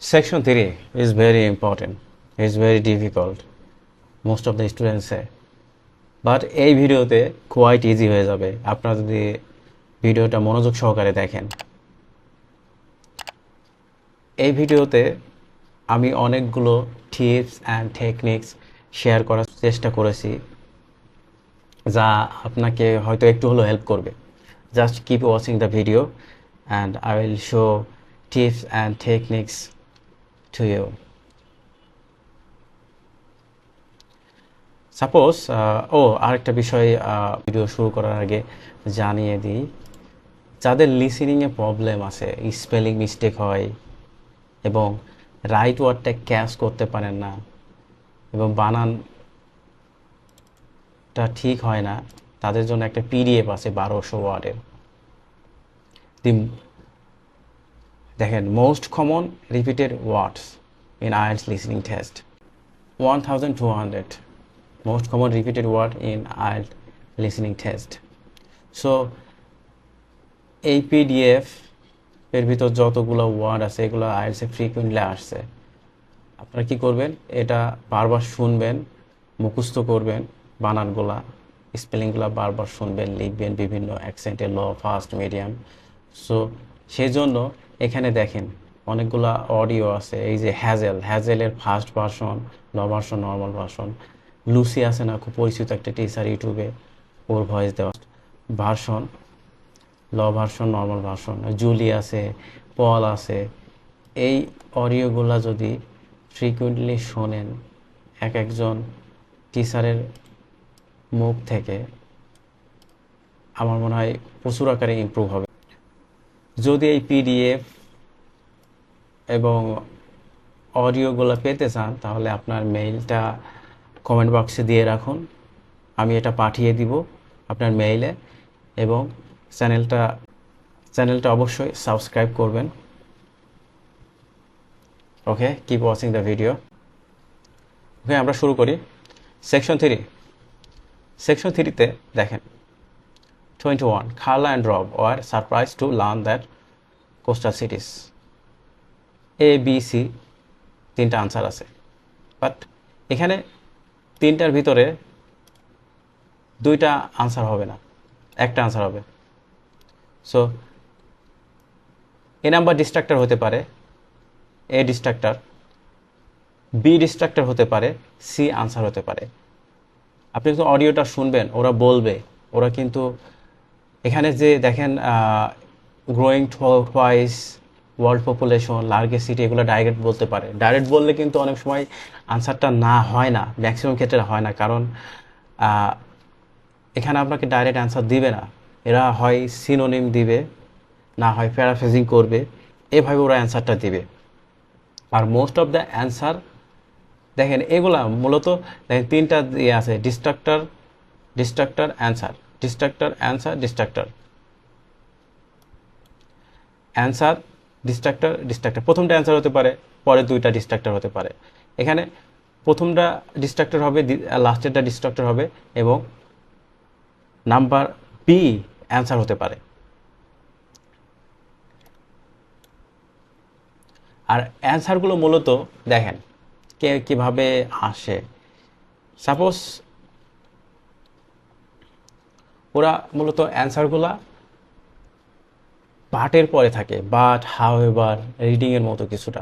Section 3 is very important. It's very difficult. Most of the students say. But এই ভিডিওতে quite easy হয়ে যাবে আপনারা যদি ভিডিওটা মনোযোগ সহকারে দেখেন। এই ভিডিওতে আমি অনেকগুলো টিপস অ্যান্ড টেকনিক্স শেয়ার করার চেষ্টা করেছি যা আপনাকে হয়তো একটু হলেও হেল্প করবে। Just keep watching the video and I will show tips and techniques to you. Suppose আরেকটা বিষয় ভিডিও শুরু করার আগে জানিয়ে দিই, যাদের লিসেনিংয়ে প্রবলেম আছে, স্পেলিং মিস্টেক হয় এবং রাইট ওয়ার্ডটা ক্যাচ করতে পারেন না এবং বানানটা ঠিক হয় না, তাদের জন্য একটা পিডিএফ আছে 1200 ওয়ার্ডের। দেখেন, most common repeated words in IELTS listening test 1200 most common repeated word in IELTS listening test. So এই পিডিএফ এর ভিতর যতগুলো ওয়ার্ড আছে এগুলো আইএলটিএস ফ্রিকুয়েন্টলি আসছে। আপনারা কি করবেন, এটা বারবার শুনবেন, মুখস্থ করবেন, বানানগুলা স্পেলিংগুলো বারবার শুনবেন, লিখবেন বিভিন্ন অ্যাকসেন্টে, লো, ফাস্ট, মিডিয়াম। সো সেই জন্য এখানে দেখেন অনেকগুলা অডিও আছে। এই যে হ্যাজেলের ফার্স্ট ভার্সন, লো ভার্সন, নর্মাল ভার্সন। লুসি আছে না, খুব পরিচিত একটা টিচার, ইউটিউবে ওর ভয়েস দেওয়া ভার্সন, লো ভার্সন, নর্মাল ভার্সন। জুলি আছে, পল আছে। এই অডিওগুলা যদি ফ্রিকুয়েন্টলি শোনেন একজন টিচারের মুখ থেকে, আমার মনে হয় প্রচুর আকারে ইমপ্রুভ হবে। যদি এই পিডিএফ এবং অডিওগুলো পেতে চান তাহলে আপনার মেইলটা কমেন্ট বক্সে দিয়ে রাখুন, আমি এটা পাঠিয়ে দিব আপনার মেইলে। এবং চ্যানেলটা অবশ্যই সাবস্ক্রাইব করবেন। ওকে, কিপ ওয়াচিং দ্য ভিডিও। ওকে, আমরা শুরু করি। সেকশন 3তে দেখেন 21, Carla and Rob were surprised to learn that coastal cities A, B, C 3টা আনসার আছে, বাট এখানে 3টার ভিতরে 2টা আনসার হবে না, একটা আনসার হবে। সো এ নাম্বার ডিস্ট্রাক্টর হতে পারে, এ ডিস্ট্রাক্টর, বি ডিস্ট্রাক্টর হতে পারে, সি আনসার হতে পারে। আপনি কিন্তু অডিওটা শুনবেন, ওরা বলবে, ওরা কিন্তু এখানে যে দেখেন growing twice, world population, largest city, এগুলো ডাইরেক্ট বলতে পারে। ডাইরেক্ট বললে কিন্তু অনেক সময় আনসারটা না হয় না, ম্যাক্সিমাম ক্ষেত্রে হয় না, কারণ এখানে আপনাকে ডাইরেক্ট অ্যান্সার দিবে না। এরা হয় সিনোনিম দিবে, না হয় প্যারাফ্রেজিং করবে, এভাবে ওরা অ্যান্সারটা দিবে। আর মোস্ট অফ দ্য অ্যান্সার দেখেন এগুলা মূলত দেখেন 3টা ইয়ে আছে, distractor, answer, distractor, answer, distractor, answer, distractor. প্রথমটা অ্যান্সার হতে পারে, পরে 2টা ডিস্ট্রাক্টর হতে পারে। এখানে প্রথমটা ডিস্ট্রাক্টর হবে, লাস্টেরটা ডিস্ট্রাক্টর হবে এবং নাম্বার বি অ্যান্সার হতে পারে। আর অ্যান্সারগুলো মূলত দেখেন কিভাবে আসে। সাপোজ ওরা মূলত অ্যান্সারগুলা বাটের পরে থাকে, বাট, হাউএভার, রিডিংয়ের মতো কিছুটা।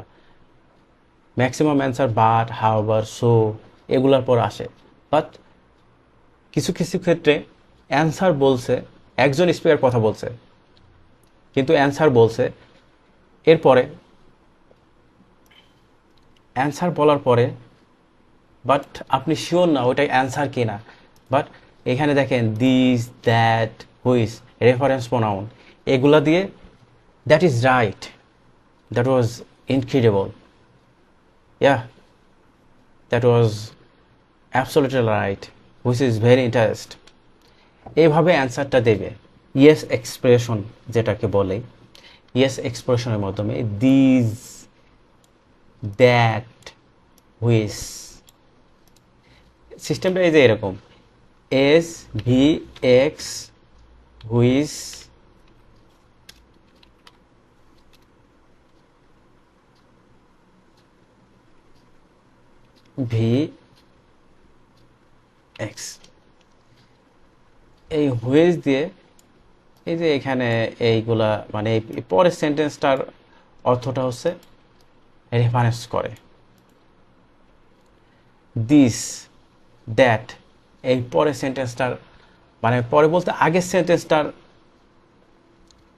Maximum answer but, however, so এগুলার পর আসে। বাট কিছু কিছু ক্ষেত্রে অ্যান্সার বলছে, একজন স্পিকার কথা বলছে কিন্তু অ্যান্সার বলছে, এরপরে অ্যান্সার বলার পরে বাট আপনি শিওর না ওইটাই অ্যান্সার কিনা। বাট এখানে দেখেন this, that, which, reference pronoun, এগুলা দিয়ে that is right, that was incredible, that was absolutely right, which is very interest. এইভাবে অ্যান্সারটা দেবে। ইয়েস এক্সপ্রেশন যেটাকে বলে, ইয়েস এক্সপ্রেশনের মাধ্যমে দিস, দ্যাট, হুইচ, সিস্টেমটা এই যে এরকম, S, V, x, which, V x. এই হুইচ দিয়ে এই যে এখানে এইগুলা মানে এই পরের সেন্টেন্সটার অর্থটা হচ্ছে রেফারেন্স করে। দিস, দ্যাট, এই পরের সেন্টেন্সটার মানে পরে বলতে আগের সেন্টেন্সটার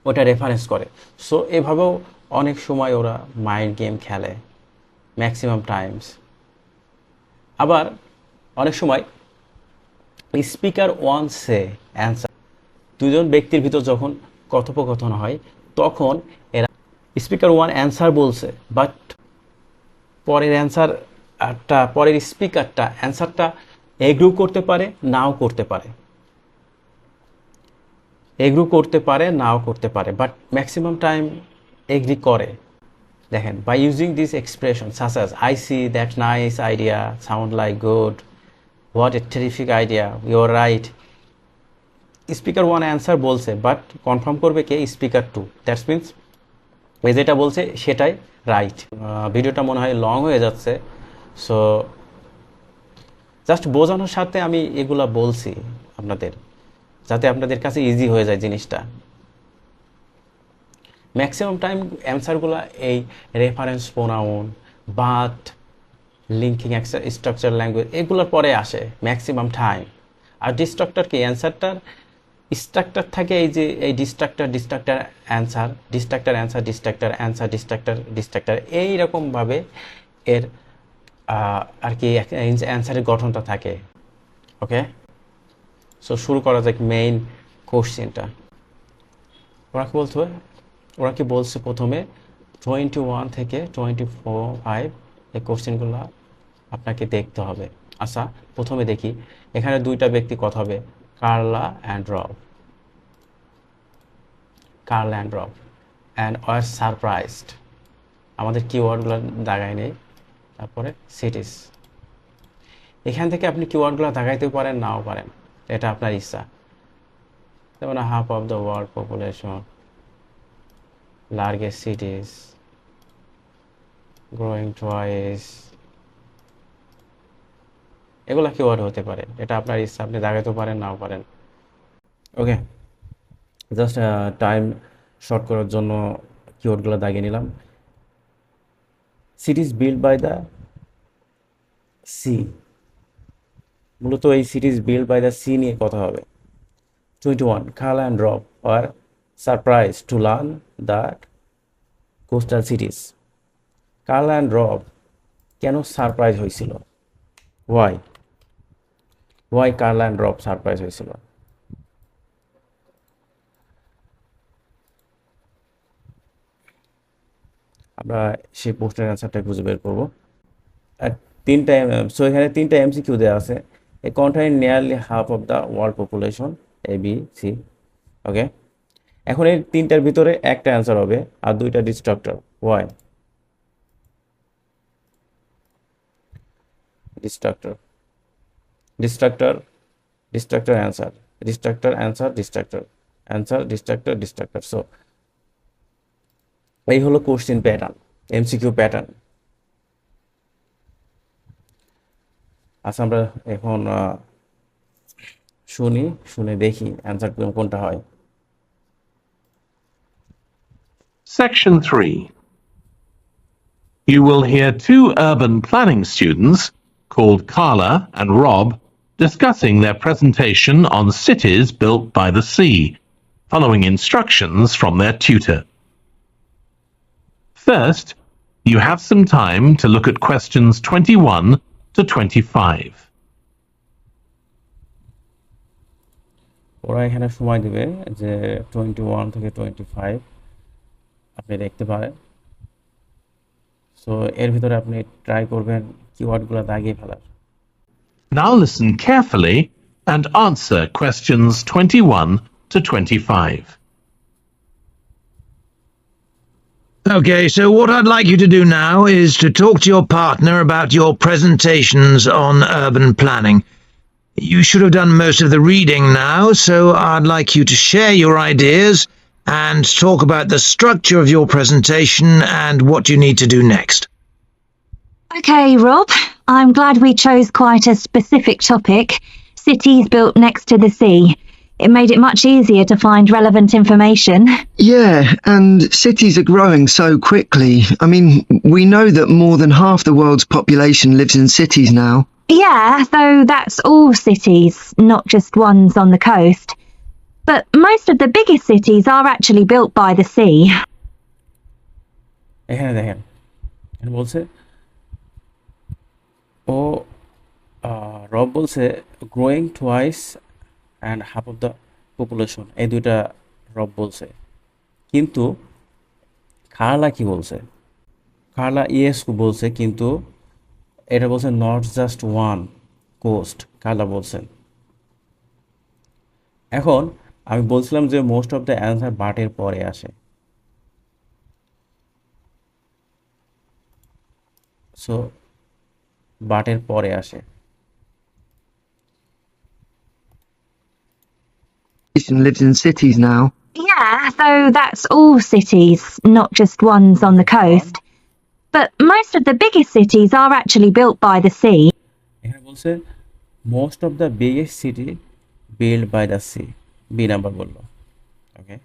ওটা রেফারেন্স করে। সো এভাবেও অনেক সময় ওরা মাইন্ড গেম খেলে, ম্যাক্সিমাম টাইমস। আবার অনেক সময় স্পিকার ওয়ান সে অ্যান্সার, দুজন ব্যক্তির ভিতর যখন কথোপকথন হয় তখন এরা স্পিকার ওয়ান অ্যান্সার বলছে, বাট পরের অ্যান্সারটা পরের স্পিকারটা অ্যান্সারটা এগ্রু করতে পারে, নাও করতে পারে, এগ্রু করতে পারে, নাও করতে পারে, বাট ম্যাক্সিমাম টাইম এগ্রি করে। দেখেন, by using this expression such as I see that nice idea, sound like good, what a terrific idea, you are right. Speaker one answer বলছে, বাট কনফার্ম করবে কে? Speaker two. That's means A যেটা বলছে সেটাই right. ভিডিওটা মনে হয় long হয়ে যাচ্ছে, সো জাস্ট বোঝানোর সাথে আমি এগুলা বলছি আপনাদের, যাতে আপনাদের কাছে ইজি হয়ে যায় জিনিসটা। ম্যাক্সিমাম টাইম অ্যান্সারগুলো এই reference pronoun, but, linking structure language এগুলোর পরে আসে ম্যাক্সিমাম টাইম। আর ডিস্ট্রাক্টর কি? অ্যান্সারটার স্ট্রাকচার থাকে এই যে এই distractor answer, distractor answer, distractor answer, distractor এইরকমভাবে এর আর কি অ্যান্সারের গঠনটা থাকে। ওকে, সো শুরু করা যাক মেইন কোশ্চেনটা। ওরা কি বলছে প্রথমে 21 থেকে 25 এই কোশ্চেনগুলো আপনাকে দেখতে হবে। আচ্ছা, প্রথমে দেখি এখানে দুইটা ব্যক্তি কথা হবে, কার্লা অ্যান্ড রব। কার্লা অ্যান্ড রব অ্যান্ড ওয়ার সারপ্রাইজড, আমাদের কিওয়ার্ডগুলো দাগায় নেই। তারপরে সিটিস, এখান থেকে আপনি কিওয়ার্ডগুলো দাগাইতেও পারেন, নাও পারেন, এটা আপনার ইচ্ছা। যেমন half of the world population, largest cities, growing toys, এগুলো কিওয়ার্ড হতে পারে, এটা আপনার ইচ্ছা, আপনি দাগাইতে পারেন, নাও পারেন। ওকে, জাস্ট টাইম শর্ট করার জন্য কিওয়ার্ডগুলো দাগিয়ে নিলাম। Cities build by the sea, মূলত এই cities build by the sea নিয়ে কথা হবে। 21, Carla and Rob are surprise to learn that coastal cities. Carla and Rob কেন সারপ্রাইজ হয়েছিল? Why Carla and Rob surprise হয়েছিল? আমরা সেই প্রশ্নের অ্যান্সারটা খুঁজে বের করবো। আর সো এখানে তিনটা এমসিকিউ দেওয়া আছে। A contain nearly half of the world population, A B C. Okay, এখন এই তিনটার ভিতরে একটা অ্যান্সার হবে আর দুইটা distractor. Why? Distractor answer, distractor answer, distractor. So এই হলো কোশ্চেন প্যাটার্ন, এমসিকিউ প্যাটার্ন। আচ্ছা, আমরা এখন শুনে দেখি অ্যান্সার কোনটা হয়। Section 3. You will hear two urban planning students called Carla and Rob discussing their presentation on cities built by the sea, following instructions from their tutor. First, you have some time to look at questions 21 to 25. ওরা এখানে সময় দিবে যে 21 থেকে 25 আপনি দেখতে পারেন। So এর ভিতরে আপনি ট্রাই করবেন কিওয়ার্ডগুলো দাগিয়ে ফেলার। Now listen carefully and answer questions 21 to 25. Okay, so what I'd like you to do now is to talk to your partner about your presentations on urban planning. You should have done most of the reading now, so I'd like you to share your ideas and talk about the structure of your presentation and what you need to do next. Okay, Rob, I'm glad we chose quite a specific topic. Cities built next to the sea. It made it much easier to find relevant information. Yeah, and cities are growing so quickly. I mean, we know that more than half the world's population lives in cities now. Yeah, though that's all cities, not just ones on the coast. But most of the biggest cities are actually built by the sea. এখানে দেখেন এখানে বলছে ও রব বলছে growing twice and half of the population, এই দুইটা রব বলছে। কিন্তু কার্লা কি বলছে? কার্লা ইয়েস বলছে, কিন্তু এটা বলছে not just one coast, Carla বলছেন। এখন আমি বলছিলাম যে মোস্ট অফ দ্য অ্যান্সার বাটের পরে আসে, সো বাটের পরে আসে। Lives in cities now. Yeah, though that's all cities, not just ones on the coast. But most of the biggest cities are actually built by the sea. এখানে বলছে most of the biggest city build by the sea, B number বললো। Okay,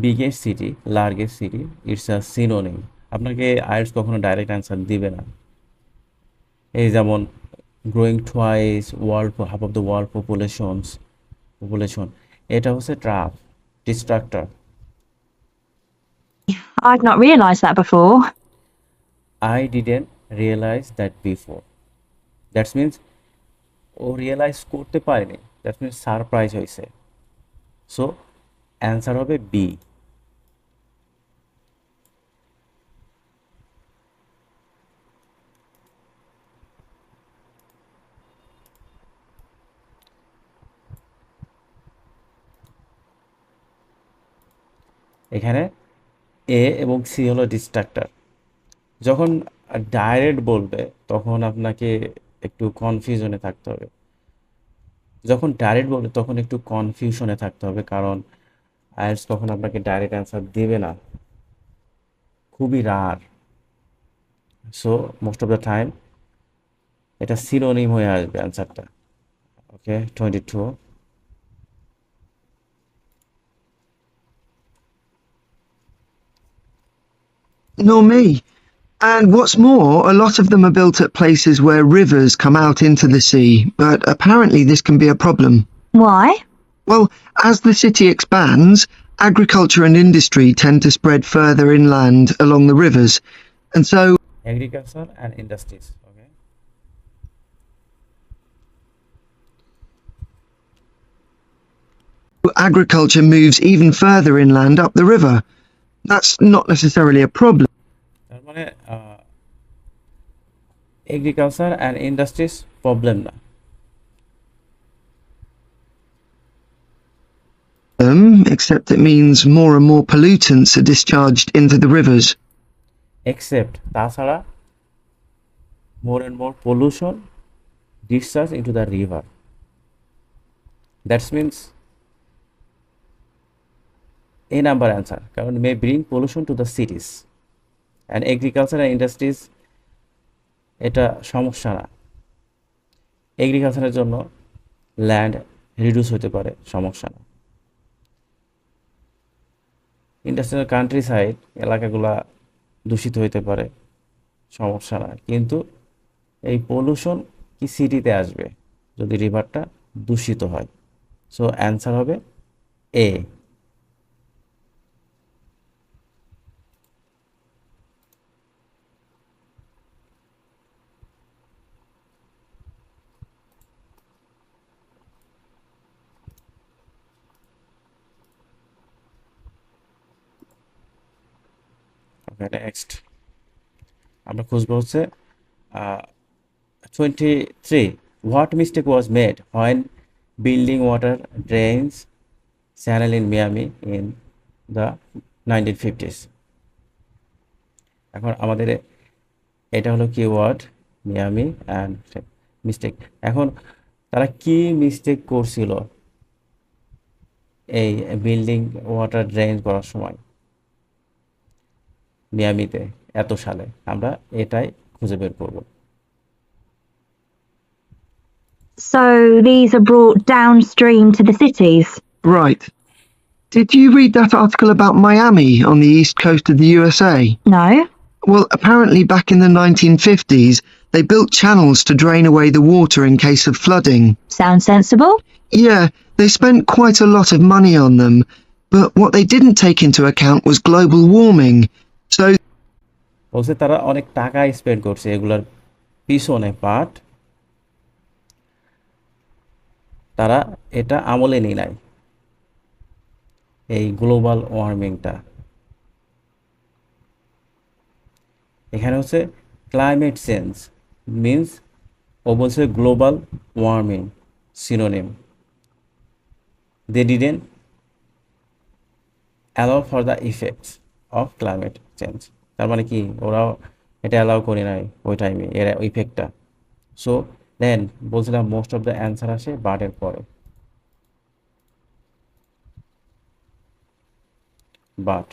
biggest city, largest city, it's a synonym. আপনাকে IELTS কখনো direct answer দিবে না। এই যেমন growing twice, world half of the world population, এটা হচ্ছে trap, distractor. I'd not realised that before. I didn't realize that before. That means ও realise করতে পারেনি, দ্যাট মিনস সারপ্রাইজ হয়েছে। সো অ্যান্সার হবে বি। এখানে এ এবং সি হলো ডিস্ট্রাক্টর। যখন ডাইরেক্ট বলবে তখন আপনাকে একটু কনফিউশনে থাকতে হবে। যখন ডাইরেক্ট বলবে তখন একটু কনফিউশনে থাকতে হবে, কারণ আইএলটিএস কখন আপনাকে ডাইরেক্ট অ্যান্সার দেবে না, খুবই rare. So most of the time এটা সিনোনিম হয়ে আসবে অ্যান্সারটা। Okay, 22। Nor me. And what's more, a lot of them are built at places where rivers come out into the sea, but apparently this can be a problem. Why? Well, as the city expands, agriculture and industry tend to spread further inland along the rivers, and so agriculture and industries. Okay, agriculture moves even further inland up the river. That's not necessarily a problem. তার মানে agriculture and industries problem না। Except it means more and more pollutants are discharged into the rivers. Except, তাছাড়া more and more pollution discharge into the river, that's means A number answer, কারণ may bring pollution to the cities and agriculture and industries এটা সমস্যা না। এগ্রিকালচারের জন্য land reduce হতে পারে, সমস্যা না। ইন্ডাস্ট্রিয়াল কান্ট্রি সাইড এলাকাগুলা দূষিত হইতে পারে, সমস্যা না। কিন্তু এই পলিউশন কি সিটিতে আসবে যদি রিভারটা দূষিত হয়। সো অ্যান্সার হবে এ। ওকে, নেক্সট আমরা খুঁজবো হচ্ছে 23. What mistake was made when building water drains channel in Miami in the 1950s? এখন আমাদের এটা হলো কিওয়ার্ড মিয়ামি অ্যান্ড মিস্টেক। এখন তারা কি মিস্টেক করছিল এই বিল্ডিং ওয়াটার ড্রেন করার সময়? মিয়ামিতে এত সালে। আমরা এটাই খুঁজে বের করব। So these are brought downstream to the cities. Right. Did you read that article about Miami on the east coast of the USA? No? Well, apparently back in the 1950s, they built channels to drain away the water in case of flooding. Sounds sensible? Yeah, they spent quite a lot of money on them, but what they didn't take into account was global warming. So বলছে তারা অনেক টাকা spend করছে এগুলার পিছনে, but তারা এটা আমলে নিয়ে নাই, এই গ্লোবাল ওয়ার্মিংটা। এখানে হচ্ছে ক্লাইমেট চেঞ্জ মিন্স, ও বলছে global warming synonym. They didn't allow for the effects of climate change. তার মানে কি, ওরাও এটা অ্যালাউ করে নাই ওই টাইমে এর ইফেক্টটা। সো দেন বলছিলাম মোস্ট অফ দ্য অ্যান্সার আসে বাটের পরে, but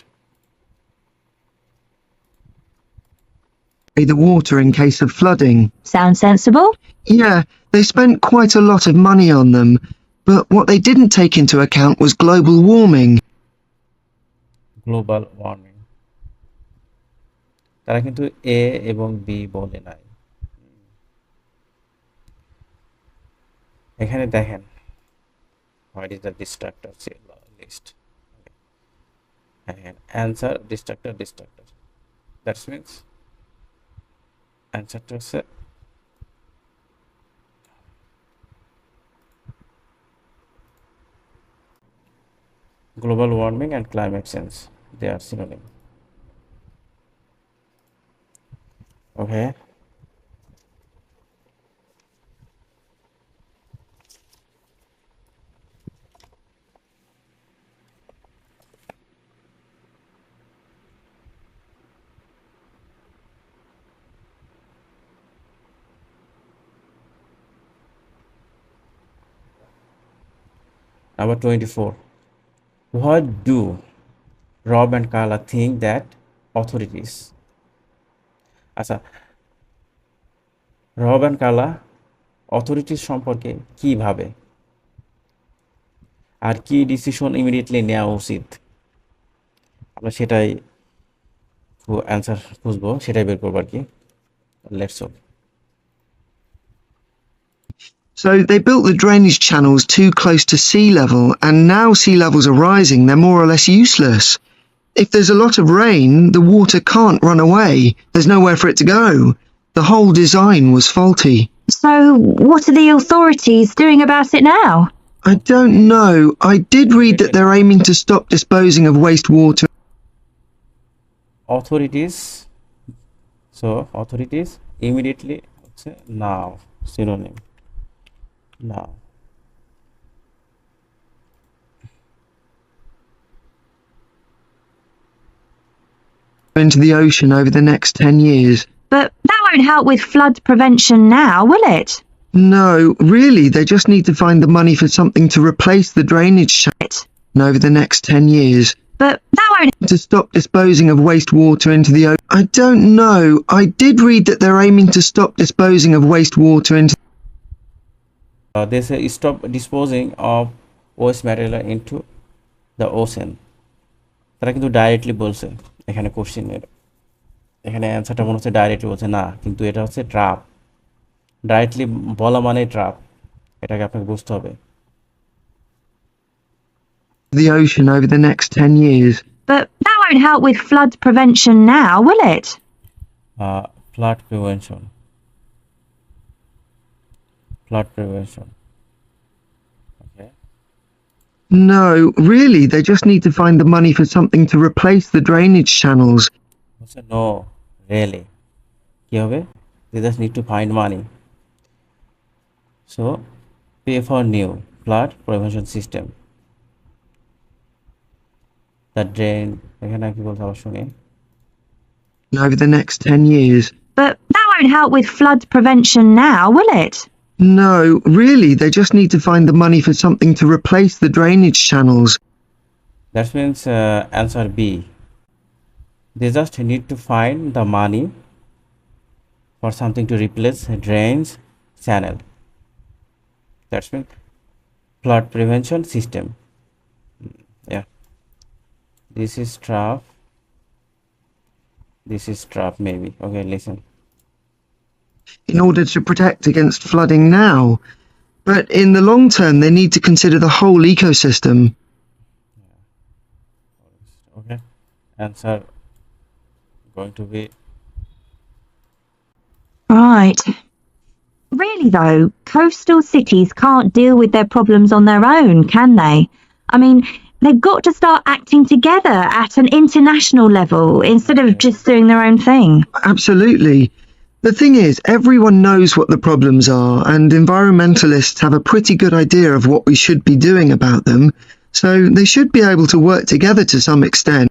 the water in case of flooding. Sounds sensible? Yeah, they spent quite a lot of money on them, but what they didn't take into account was global warming. Global warming তারা কিন্তু A এবং B বলে নাই। এখানে দেখেন what is the distractor list. Answer distractor that's means অ্যান্সারটা হচ্ছে global warming and climate change, they are synonym. Okay, number 24. What do Rob and Carla think that authorities? আচ্ছা, রব অ্যান্ড কার্লা অথরিটিস সম্পর্কে কি ভাবে আর কি ডিসিশন ইমিডিয়েটলি নেওয়া উচিত, আমরা সেটাই অ্যান্সার খুঁজবো, সেটাই বের করবো আর কি। Let's go. So they built the drainage channels too close to sea level, and now sea levels are rising, they're more or less useless. If there's a lot of rain, the water can't run away. There's nowhere for it to go. The whole design was faulty. So what are the authorities doing about it now? I don't know. I did read that they're aiming to stop disposing of wastewater. Authorities, so authorities immediately now synonym now. Into the ocean over the next 10 years. But that won't help with flood prevention now, will it? No, really, they just need to find the money for something to replace the drainage channel over the next 10 years. But that won't... To stop disposing of wastewater into the ocean. I don't know. I did read that they're aiming to stop disposing of wastewater into... They say stop disposing of waste material into the ocean. তারা কিন্তু directly বলছে এখানে কোশ্চেনের, এখানে অ্যান্সারটা মনে হচ্ছে directly বলছে না, কিন্তু এটা হচ্ছে ট্রাপ। ডাইরেক্টলি বলা মানে ট্রাপ, এটাকে আপনাকে বুঝতে হবে। The ocean over the next 10 years. But that won't help with flood prevention now, will it? Flood prevention. Flood prevention. Okay. No, really, they just need to find the money for something to replace the drainage channels. No, really. কি হবে? They just need to find money. So, pay for new flood prevention system. The drain, এখানে কি বলতে আবার শুনি। Over the next 10 years. But that won't help with flood prevention now, will it? No, really, they just need to find the money for something to replace the drainage channels. That means answer B. They just need to find the money for something to replace drains channel. That's mean flood prevention system. Yeah, this is trough, this is trough maybe. Okay, listen. In order to protect against flooding now. But in the long term, they need to consider the whole ecosystem. Okay, answer going to be Right. Really, though, coastal cities can't deal with their problems on their own, can they? I mean, they've got to start acting together at an international level instead of just doing their own thing. Absolutely. The thing is, everyone knows what the problems are, and environmentalists have a pretty good idea of what we should be doing about them, so they should be able to work together to some extent.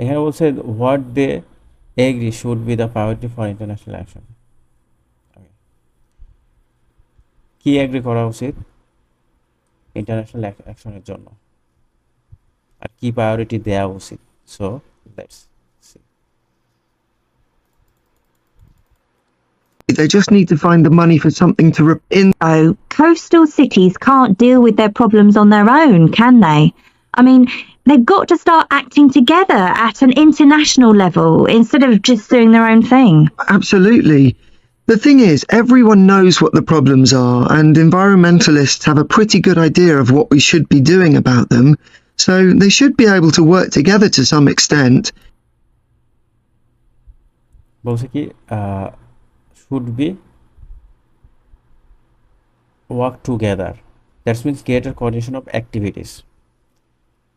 এখানে বলছে what they agree should be the priority for international action. কি agri করা উচিত international অ্যাকশনের জন্য আর কি priority দেওয়া উচিত so let's see They just need to find the money for something to Oh, coastal cities can't deal with their problems on their own, can they? I mean, they've got to start acting together at an international level instead of just doing their own thing. Absolutely. The thing is, everyone knows what the problems are, and environmentalists have a pretty good idea of what we should be doing about them, so they should be able to work together to some extent. বলছে কি should be work together, that means greater coordination of activities.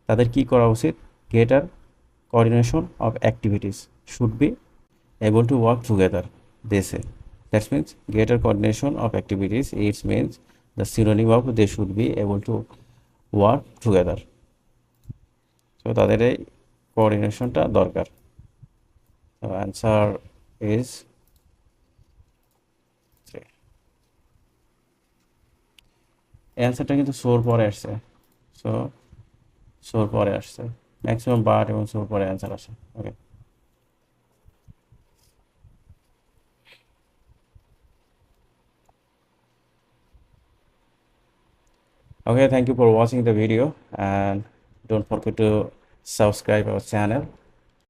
তাদের কি করা উচিত greater coordination of activities should be able to work together, they say. That means greater coordination of activities, it means the synonym of they should be able to work together. So তাদের এই কোঅর্ডিনেশনটা দরকার. So answer is 3. অ্যান্সারটা কিন্তু সোর পরে আসছে, so সোর পরে আসছে, maximum but এবং সোর পরে অ্যান্সার আসে. ওকে, okay, thank you for watching the video and don't forget to subscribe our channel.